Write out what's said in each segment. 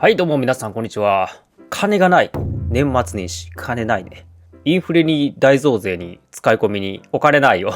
はい、どうも皆さん、こんにちは。金がない。年末年始、金ないね。インフレに大増税に使い込みにお金ないよ。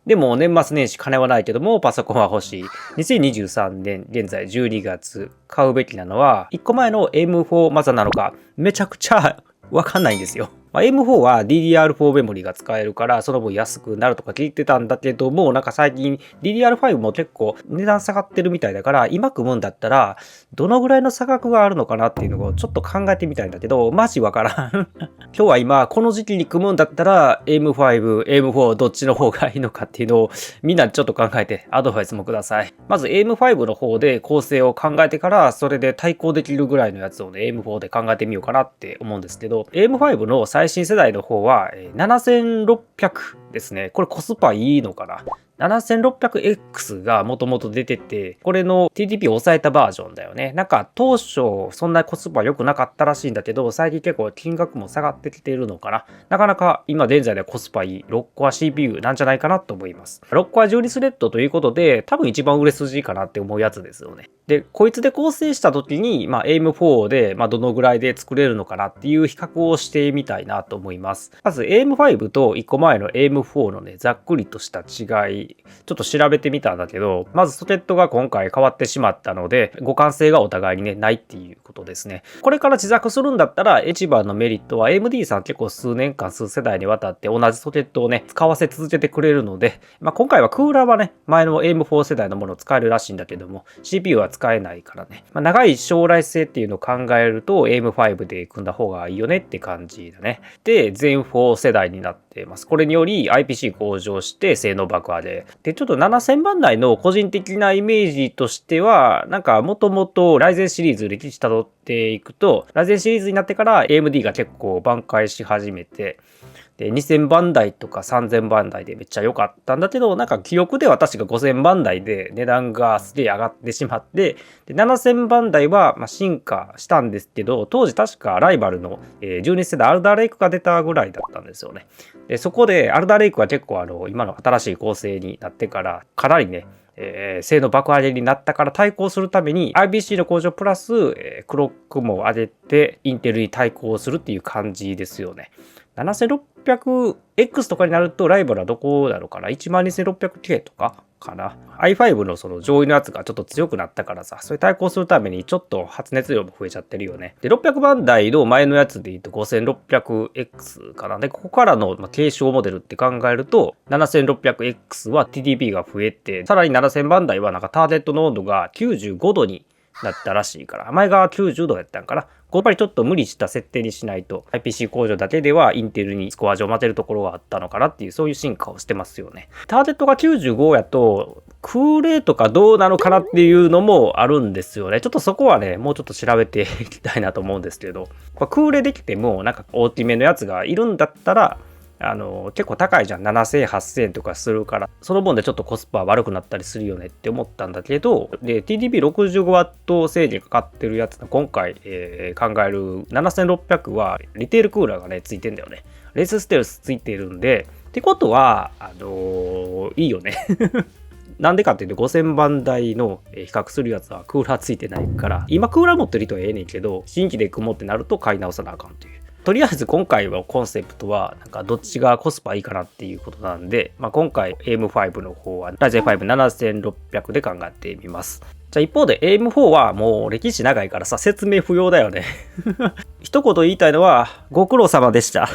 でも年末年始金はないけどもパソコンは欲しい。2023年現在12月買うべきなのは1個前の M4 マザなのかめちゃくちゃわかんないんですよ。M4 は DDR4 メモリが使えるからその分安くなるとか聞いてたんだけども、なんか最近 DDR5 も結構値段下がってるみたいだから今組むんだったらどのぐらいの差額があるのかなっていうのをちょっと考えてみたいんだけど、マジわからん。今日は今この時期に組むんだったら M5、M4 どっちの方がいいのかっていうのをみんなちょっと考えてアドバイスもください。まず M5 の方で構成を考えてからそれで対抗できるぐらいのやつをね M4 で考えてみようかなって思うんですけど、 M5 の最新世代の方は7600ですね。これコスパいいのかな。7600X がもともと出てて、これの TDP を抑えたバージョンだよね。なんか当初そんなコスパ良くなかったらしいんだけど、最近結構金額も下がってきているのかな。なかなか今現在ではコスパいい6コア CPU なんじゃないかなと思います。6コア12スレッドということで、多分一番売れ筋かなって思うやつですよね。で、こいつで構成した時に、AIM4 で、どのぐらいで作れるのかなっていう比較をしてみたいなと思います。まず AIM5 と1個前の AIM4 のね、ざっくりとした違い、ちょっと調べてみたんだけど、まずソケットが今回変わってしまったので、互換性がお互いにね、ないっていうことですね。これから自作するんだったら、一番のメリットは AMD さん結構数年間、数世代にわたって同じソケットをね、使わせ続けてくれるので、今回はクーラーはね、前の AIM4 世代のものを使えるらしいんだけども、CPU は使えないからね。長い将来性っていうのを考えると、AIM5 で組んだ方がいいよねって感じだね。で、全4世代になっています。これにより IPC 向上して性能爆上げ。で、ちょっと7000番台の個人的なイメージとしては、なんかもともとライゼンシリーズ歴史たどっていくと、ライゼンシリーズになってから AMD が結構挽回し始めて、で2000番台とか3000番台でめっちゃ良かったんだけど、なんか記憶では確か5000番台で値段がすげえ上がってしまって、で7000番台は進化したんですけど、当時確かライバルの12世代アルダーレイクが出たぐらいだったんですよね。でそこでアルダーレイクは結構今の新しい構成になってからかなりね、性能爆上げになったから対抗するために IBC の向上プラス、クロックも上げてインテルに対抗するっていう感じですよね。7600X とかになるとライバルはどこだろうかな。 12600K とかかな。 i5 のその上位のやつがちょっと強くなったからさ、それ対抗するためにちょっと発熱量も増えちゃってるよね。で600番台の前のやつで言うと 5600X かな。でここからの継承モデルって考えると 7600X は TDP が増えて、さらに7000番台はなんかターゲットの温度が95度になったらしいから、前が90度やったんかな。やっぱりちょっと無理した設定にしないと IPC 工場だけではインテルにスコア上待てるところがあったのかなっていう、そういう進化をしてますよね。ターゲットが95やと空冷とかどうなのかなっていうのもあるんですよね。ちょっとそこはね、もうちょっと調べていきたいなと思うんですけど、空冷できてもなんか大きめのやつがいるんだったら結構高いじゃん。7000、8000とかするから、その分でちょっとコスパ悪くなったりするよねって思ったんだけど、で、TDP65W 制限かかってるやつの今回、考える7600はリテールクーラーがね、ついてんだよね。レースステルスついてるんで、ってことは、いいよね。なんでかっていうと5000番台の比較するやつはクーラーついてないから、今クーラー持ってる人はええねんけど、新規で組もうってなると買い直さなあかんという。とりあえず今回はコンセプトはなんかどっちがコスパいいかなっていうことなんで、今回 AM5 の方は Ryzen5 7600で考えてみます。じゃあ一方で AM4 はもう歴史長いからさ、説明不要だよね。一言言いたいのはご苦労様でした。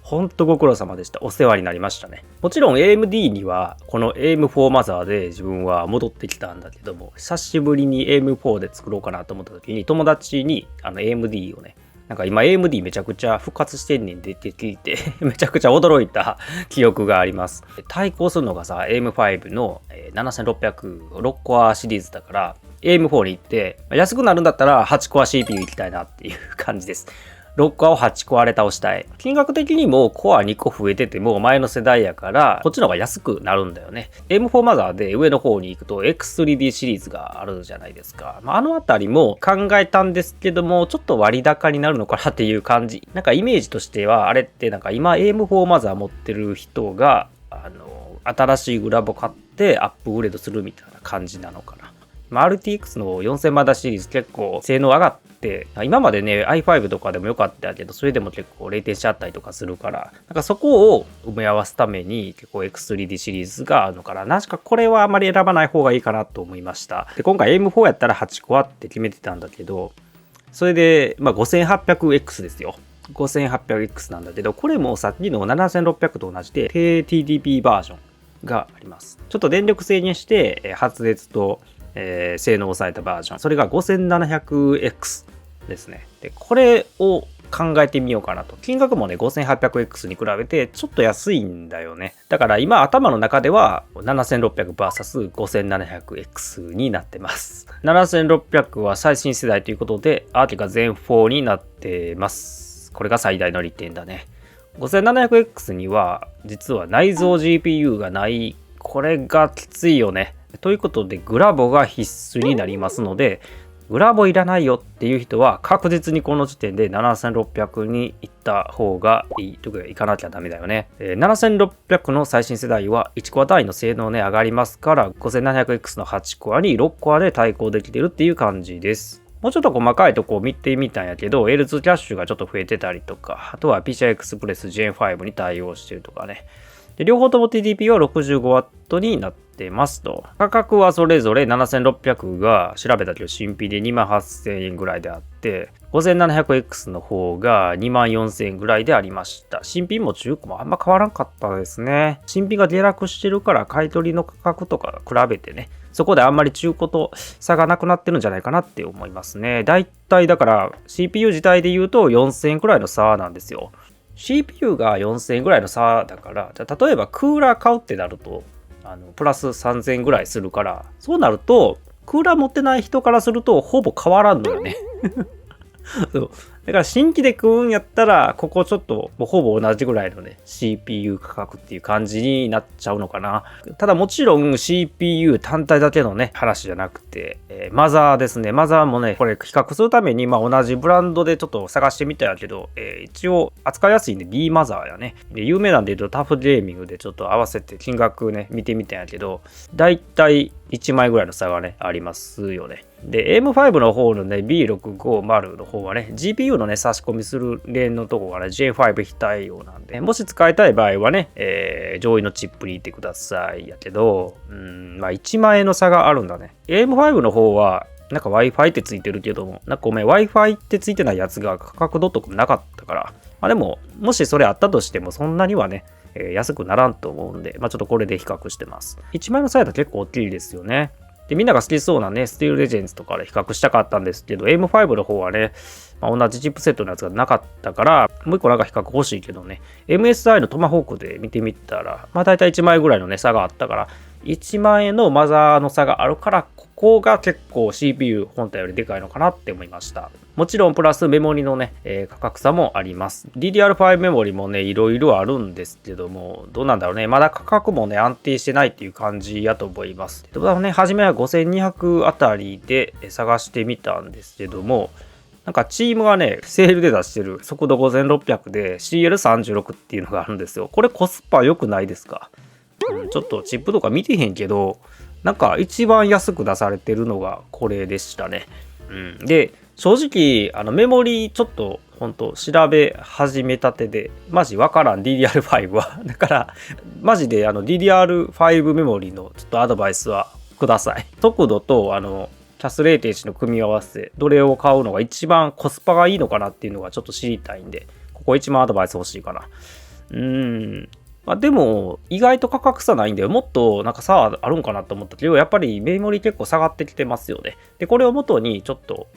ほんとご苦労様でした。お世話になりましたね。もちろん AMD にはこの AM4 マザーで自分は戻ってきたんだけども、久しぶりに AM4 で作ろうかなと思った時に友達にAMD をね、なんか今 AMD めちゃくちゃ復活してんねんでって聞いてめちゃくちゃ驚いた記憶があります。対抗するのがさ AM5 の7600 6コアシリーズだから AM4 に行って安くなるんだったら8コア CPU 行きたいなっていう感じです。6コアを8コアで倒したい。金額的にもコア2個増えてても前の世代やからこっちの方が安くなるんだよね。M4 マザーで上の方に行くと X3D シリーズがあるじゃないですか。あのあたりも考えたんですけども、ちょっと割高になるのかなっていう感じ。なんかイメージとしてはあれってなんか今 M4 マザー持ってる人が新しいグラボ買ってアップグレードするみたいな感じなのかな。RTX の4000万台シリーズ結構性能上がって、今までね i5 とかでもよかったけど、それでも結構0点しちゃったりとかするから、なんかそこを埋め合わすために結構 X3D シリーズがあるのかな。確かこれはあまり選ばない方がいいかなと思いました。で、今回 M4 やったら8コアって決めてたんだけど、それで、5800X ですよ。5800X なんだけど、これもさっきの7600と同じで、低 TDP バージョンがあります。ちょっと電力制にして、発熱と、性能を抑えたバージョン。それが 5700X ですね。で、これを考えてみようかなと。金額もね、5800X に比べてちょっと安いんだよね。だから今頭の中では 7600vs5700X になってます。7600は最新世代ということで、アーティカ全4になってます。これが最大の利点だね。5700X には実は内蔵 GPU がない。これがきついよね。ということでグラボが必須になりますので、グラボいらないよっていう人は確実にこの時点で7600に行った方がいいとか行かなきゃダメだよね。7600の最新世代は1コア単位の性能ね上がりますから 5700X の8コアに6コアで対抗できてるっていう感じです。もうちょっと細かいとこを見てみたんやけど L2 キャッシュがちょっと増えてたりとか、あとは PCI Express Gen5 に対応してるとかね。で両方とも TDP は 65W になってますと。価格はそれぞれ7600が調べたけど新品で 28,000 円ぐらいであって、5700X の方が 24,000 円ぐらいでありました。新品も中古もあんま変わらんかったですね。新品が下落してるから買い取りの価格とか比べてね、そこであんまり中古と差がなくなってるんじゃないかなって思いますね。だいたいだから CPU 自体で言うと 4,000 円くらいの差なんですよ。CPU が 4,000 円ぐらいの差だから、じゃあ例えばクーラー買うってなるとプラス 3,000 円ぐらいするから、そうなるとクーラー持ってない人からするとほぼ変わらんのよね。そうだから新規で食うんやったらここちょっともうほぼ同じぐらいのね CPU 価格っていう感じになっちゃうのかな。ただもちろん CPU 単体だけのね話じゃなくて、マザーですね。マザーもねこれ比較するために同じブランドでちょっと探してみたんやけど、一応扱いやすいんで B マザーやね。で有名なんで言うとタフゲーミングでちょっと合わせて金額ね見てみたんやけど、だいたい1枚ぐらいの差がねありますよね。で AM5 の方のね B650 の方はね GPU のね差し込みするレーンのとこがね J5 非対応なんで、もし使いたい場合はね、上位のチップに行ってくださいやけど、1万円の差があるんだね。 AM5 の方はなんか Wi-Fi ってついてるけども、なんかごめん Wi-Fi ってついてないやつが価格.comなかったから、でももしそれあったとしてもそんなにはね安くならんと思うんで、ちょっとこれで比較してます。1万円の差だと結構大きいですよね。でみんなが好きそうなねスティールレジェンズとかで比較したかったんですけど M5 の方はね、同じチップセットのやつがなかったからもう一個なんか比較欲しいけどね MSI のトマホークで見てみたらだいたい1万円ぐらいのね差があったから、1万円のマザーの差があるからここが結構 CPU 本体よりでかいのかなって思いました。もちろんプラスメモリのね、価格差もあります。DDR5 メモリもねいろいろあるんですけども、どうなんだろうね、まだ価格もね安定してないっていう感じやと思います。初めは5200あたりで探してみたんですけども、なんかチームがねセールで出してる速度5600で CL36 っていうのがあるんですよ。これコスパ良くないですか？ちょっとチップとか見てへんけど、なんか一番安く出されてるのがこれでしたね。で正直メモリちょっとほんと調べ始めたてでマジわからん DDR5 はだからマジでDDR5 メモリのちょっとアドバイスはください。速度とキャス 0.1 の組み合わせどれを買うのが一番コスパがいいのかなっていうのがちょっと知りたいんで、ここ一番アドバイス欲しいかな。でも意外と価格差ないんでもっとなんか差あるんかなと思ったけど、やっぱりメモリ結構下がってきてますよね。でこれを元にちょっと、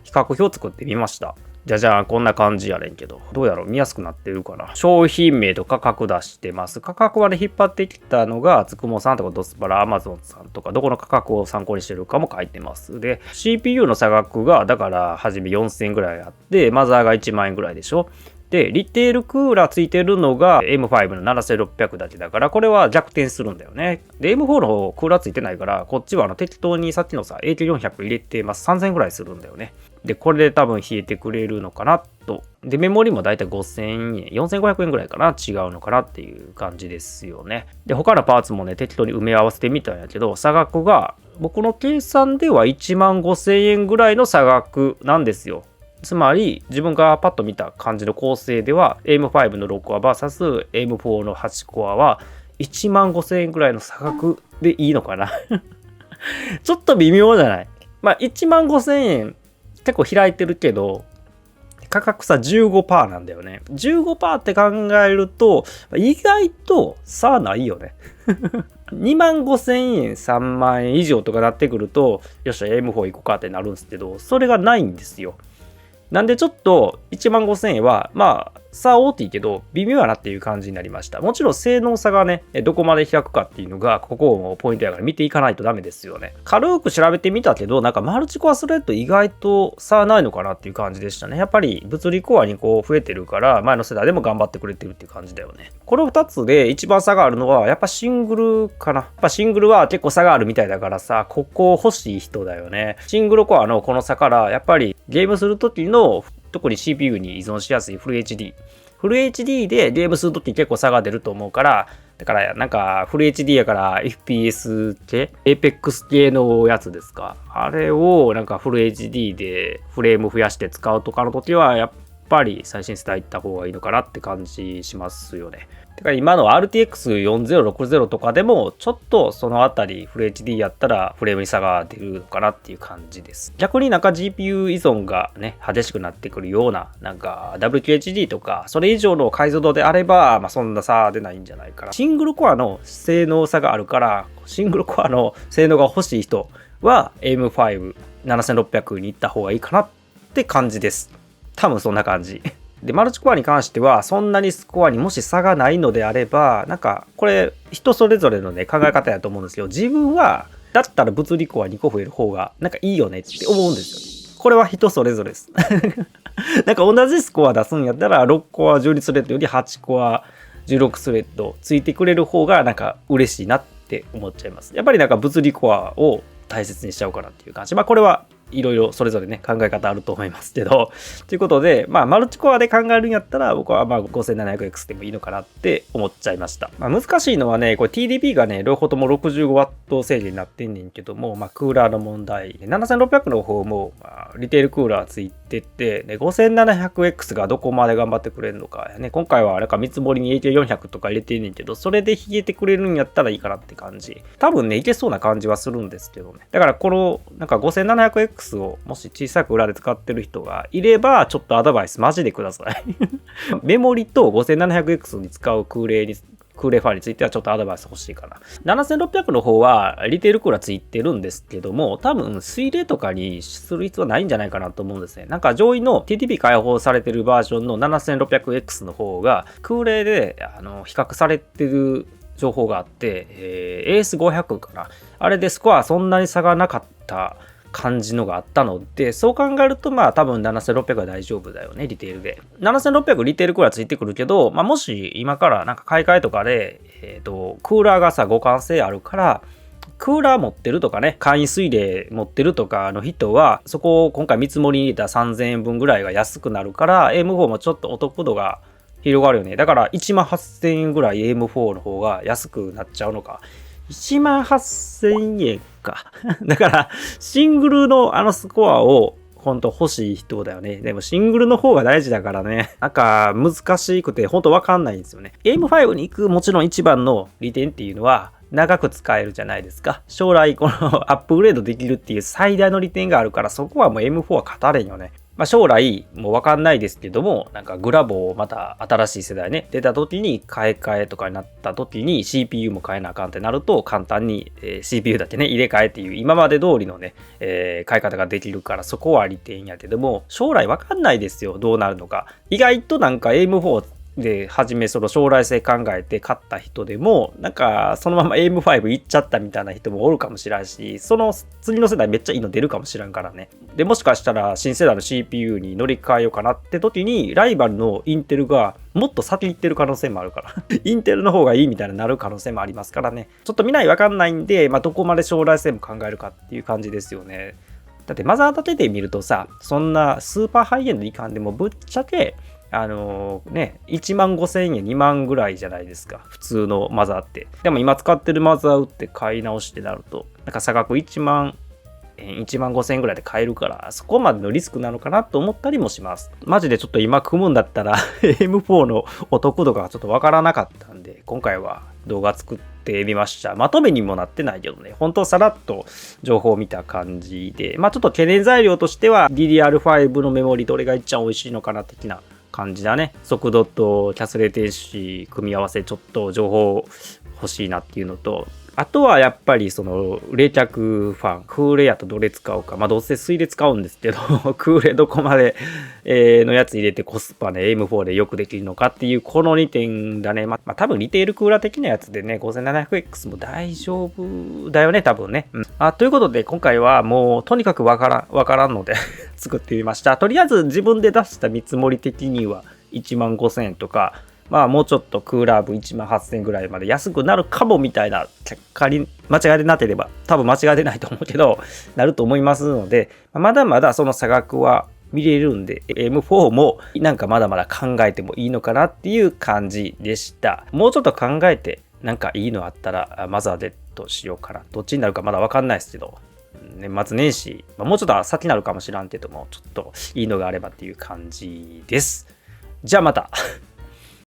比較表作ってみました。じゃあこんな感じやねんけど、どうやろう見やすくなってるかな。商品名と価格出してます。価格はね引っ張ってきたのがつくもさんとかドスパラ、アマゾンさんとかどこの価格を参考にしてるかも書いてます。で CPU の差額がだから初め4000円ぐらいあってマザーが1万円ぐらいでしょ。でリテールクーラーついてるのが M5 の7600だけだから、これは逆転するんだよね。で M4 の方クーラーついてないから、こっちは適当にさっきのさ AK400 入れてます。3000円ぐらいするんだよね。でこれで多分冷えてくれるのかなと。でメモリもだいたい5000円4500円ぐらいかな違うのかなっていう感じですよね。で他のパーツもね適当に埋め合わせてみたんやけど、差額が僕の計算では1万5000円ぐらいの差額なんですよ。つまり自分がパッと見た感じの構成では AM5 の6コア vs AM4 の8コアは1万5000円ぐらいの差額でいいのかなちょっと微妙じゃない？まあ1万5000円結構開いてるけど価格差 15% なんだよね。15% って考えると意外と差ないよね2万5000円3万円以上とかなってくるとよっしゃ AM4 行こうかってなるんですけど、それがないんですよ。なんでちょっと1万5000円はまあ差大きいけど微妙やなっていう感じになりました。もちろん性能差がねどこまで開くかっていうのがここもポイントやから見ていかないとダメですよね。軽く調べてみたけどなんかマルチコアスレッド意外と差ないのかなっていう感じでしたね。やっぱり物理コアにこう増えてるから前の世代でも頑張ってくれてるっていう感じだよね。この2つで一番差があるのはやっぱシングルかな。やっぱシングルは結構差があるみたいだからさ、ここ欲しい人だよね。シングルコアのこの差からやっぱりゲームする時の特に CPU に依存しやすいフル HD でゲームするとき結構差が出ると思うから、だからなんかフル HD やから FPS 系 Apex 系のやつですか、あれをなんかフル HD でフレーム増やして使うとかの時はやっぱり最新世代行った方がいいのかなって感じしますよね。てか今の RTX4060 とかでもちょっとそのあたりフル HD やったらフレームに差が出るのかなっていう感じです。逆になんか GPU 依存がね激しくなってくるようななんか WQHD とかそれ以上の解像度であれば、まあ、そんな差出ないんじゃないかな。シングルコアの性能差があるからシングルコアの性能が欲しい人は AM57600 に行った方がいいかなって感じです。多分そんな感じ。で、マルチコアに関しては、そんなにスコアにもし差がないのであれば、なんか、これ、人それぞれのね、考え方やと思うんですけど、自分は、だったら物理コア2個増える方が、なんかいいよねって思うんですよ。これは人それぞれです。なんか同じスコア出すんやったら、6コア12スレッドより8コア16スレッドついてくれる方が、なんか嬉しいなって思っちゃいます。やっぱりなんか物理コアを大切にしちゃおうかなっていう感じ。まあ、これはいろいろそれぞれね考え方あると思いますけどということでまあマルチコアで考えるんやったら僕はまあ 5700X でもいいのかなって思っちゃいました。まあ、難しいのはねこれ TDP がね両方とも 65W 制限になってんねんけども、まあ、クーラーの問題7600の方も、まあ、リテールクーラーついてて、ね、5700X がどこまで頑張ってくれるのかね。今回はなんか見積もりに AT400 とか入れてんねんけどそれで引けてくれるんやったらいいかなって感じ。多分ねいけそうな感じはするんですけどね。だからこのなんか 5700Xをもし小さく裏で使ってる人がいればちょっとアドバイスマジでくださいメモリと 5700X に使う空冷ファンについてはちょっとアドバイス欲しいかな。7600の方はリテールクーラーついてるんですけども多分水冷とかにする必要はないんじゃないかなと思うんですね。なんか上位の TTP 開放されてるバージョンの 7600X の方が空冷で比較されてる情報があって、AS500 かな、あれでスコアそんなに差がなかった感じのがあったのでそう考えるとまあ多分7600は大丈夫だよね。リテールで7600リテールクーラーついてくるけど、まあ、もし今からなんか買い替えとかで、クーラーがさ互換性あるからクーラー持ってるとかね簡易水冷持ってるとかの人はそこを今回見積もりに入れた3000円分ぐらいが安くなるから AM4 もちょっとお得度が広がるよね。だから1万8000円ぐらい AM4 の方が安くなっちゃうのか。1万8000円かだからシングルのスコアを本当欲しい人だよね。でもシングルの方が大事だからね。なんか難しくて本当わかんないんですよね。AM5 に行くもちろん一番の利点っていうのは長く使えるじゃないですか。将来このアップグレードできるっていう最大の利点があるからそこはもう M4 は語れんよね。まあ、将来もう分かんないですけどもなんかグラボをまた新しい世代ね出た時に買い替えとかになった時に CPU も変えなあかんってなると簡単に、CPU だけね入れ替えっていう今まで通りのね、買い方ができるからそこは利点やけども将来分かんないですよどうなるのか。意外となんか AM4で初めその将来性考えて買った人でもなんかそのまま AM5 いっちゃったみたいな人もおるかもしれんしその次の世代めっちゃいいの出るかもしれんからね。でもしかしたら新世代の CPU に乗り換えようかなって時にライバルのインテルがもっと先行ってる可能性もあるからインテルの方がいいみたいになる可能性もありますからね。ちょっと見ないわかんないんで、まあ、どこまで将来性も考えるかっていう感じですよね。だってマザー立ててみるとさそんなスーパーハイエンドいかんでもぶっちゃけ1万5,000円、2万ぐらいじゃないですか。普通のマザーって。でも今使ってるマザー売って買い直してなると、なんか差額1万5,000円ぐらいで買えるから、そこまでのリスクなのかなと思ったりもします。マジでちょっと今組むんだったらM4 のお得度がちょっとわからなかったんで、今回は動画作ってみました。まとめにもなってないけどね、本当さらっと情報を見た感じで、ちょっと懸念材料としては DDR5 のメモリどれが一番美味しいのかな的な感じだね。速度とキャスレ停止組み合わせちょっと情報欲しいなっていうのと、あとはやっぱりその冷却ファン、空冷やとどれ使うか、どうせ水冷使うんですけど空冷どこまでのやつ入れてコスパね M4 でよくできるのかっていうこの2点だね。多分リテールクーラー的なやつでね 5700X も大丈夫だよね多分ね。ということで今回はもうとにかくわからんので作ってみました。とりあえず自分で出した見積もり的には1万5,000円とか。もうちょっとクーラー部1万8,000円ぐらいまで安くなるかもみたいな結果に間違いでなければ、多分間違いでないと思うけど、なると思いますので、まだまだその差額は見れるんで、M4 もなんかまだまだ考えてもいいのかなっていう感じでした。もうちょっと考えてなんかいいのあったら、マザーデッドしようかな。どっちになるかまだわかんないですけど、年末年始、もうちょっと先になるかもしらんけども、ちょっといいのがあればっていう感じです。じゃあまた。